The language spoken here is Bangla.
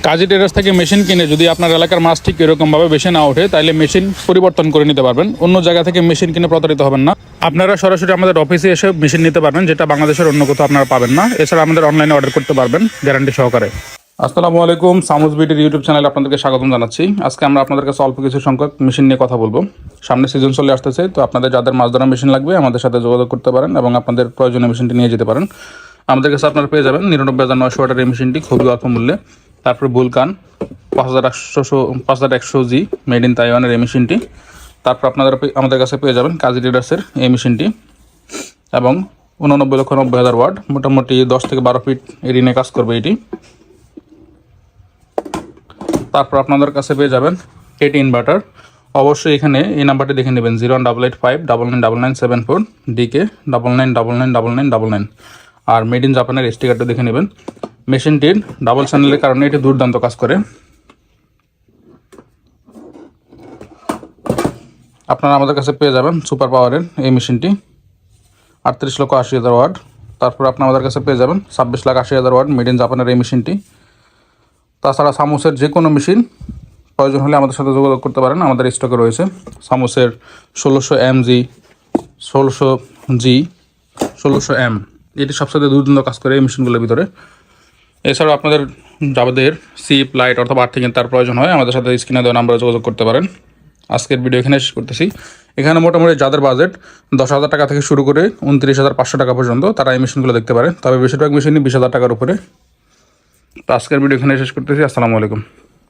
কাজী টেরাস থেকে মেশিন কিনে যদি আপনার এলাকার মাছ ঠিক এরকমভাবে বেশি না ওঠে তাহলে মেশিন পরিবর্তন করে নিতে পারবেন। অন্য জায়গা থেকে মেশিন কিনে প্রতারিত হবেন না। আপনারা সরাসরি আমাদের অফিসে এসে মেশিন নিতে পারবেন, যেটা বাংলাদেশের অন্য কোথাও আপনারা পাবেন না। এছাড়া আমাদের অনলাইনে অর্ডার করতে পারবেন গ্যারান্টি সহকারে। আসসালামু আলাইকুম, সামুজ বিটির ইউটিউব চ্যানেলে আপনাদেরকে স্বাগতম জানাচ্ছি। আজকে আমরা আপনাদের কাছে অল্প কিছু সংখ্যক মেশিন নিয়ে কথা বলবো। সামনে সিজন চলে আসতেছে, তো আপনাদের যাদের মাছ ধরা মেশিন লাগবে আমাদের সাথে যোগাযোগ করতে পারেন এবং আপনাদের প্রয়োজনীয় মেশিনটি নিয়ে যেতে পারেন। আমাদের কাছে আপনারা পেয়ে যাবেন 99,900 ওয়াটের এই মেশিনটি খুবই অল্প মূল্যে। তারপরে বুলকান 5100G মেড ইন তাইওয়ানের এই মেশিনটি। তারপর আপনারা আমাদের কাছে পেয়ে যাবেন কাজী টেরাসের এই মেশিনটি এবং 89,90,000 ওয়াট, মোটামুটি 10 থেকে 12 ফিট এরিনে কাজ করবে এটি। তারপর আপনাদের কাছে পেয়ে যাবেন এটি ইনভার্টার। অবশ্যই এখানে এই নাম্বারটি দেখে নেবেন 01885999974 DK 99999999 আর মেড ইন জাপানের স্টিকারটা দেখে নেবেন। মেশিনটির ডাবল চ্যানেলের কারণে এটি দুর্দান্ত কাজ করে। আপনারা আমাদের কাছে পেয়ে যাবেন সুপার পাওয়ারের এই মেশিনটি 38,80,000 ওয়াট। তারপর আপনারা আমাদের কাছে পেয়ে যাবেন 26,80,000 ওয়াট মেড ইন জাপানের এই মেশিনটি। তাছাড়া সামুসের যে কোনো মেশিন প্রয়োজন হলে আমাদের সাথে যোগাযোগ করতে পারেন, আমাদের স্টকে রয়েছে। সামুসের 1600M, 1600M এটি সবসাথে দুর্দান্ত কাজ করে এই মেশিনগুলোর ভিতরে। এছাড়াও আপনাদের যাদের সিপ লাইট অথবা আর্থিং তার প্রয়োজন হয় আমাদের সাথে স্ক্রিনে দেওয়া নাম্বারে যোগাযোগ করতে পারেন। আজকের ভিডিও এখানে শেষ করতেছি। এখানে মোটামুটি যাদের বাজেট 10,000 টাকা থেকে শুরু করে 29,500 টাকা পর্যন্ত তারা এই মেশিনগুলো দেখতে পারে, তবে বেশিরভাগ মেশিনই 20,000 টাকার উপরে। তো আজকের ভিডিও এখানে শেষ করতেছি। আসসালামু আলাইকুম।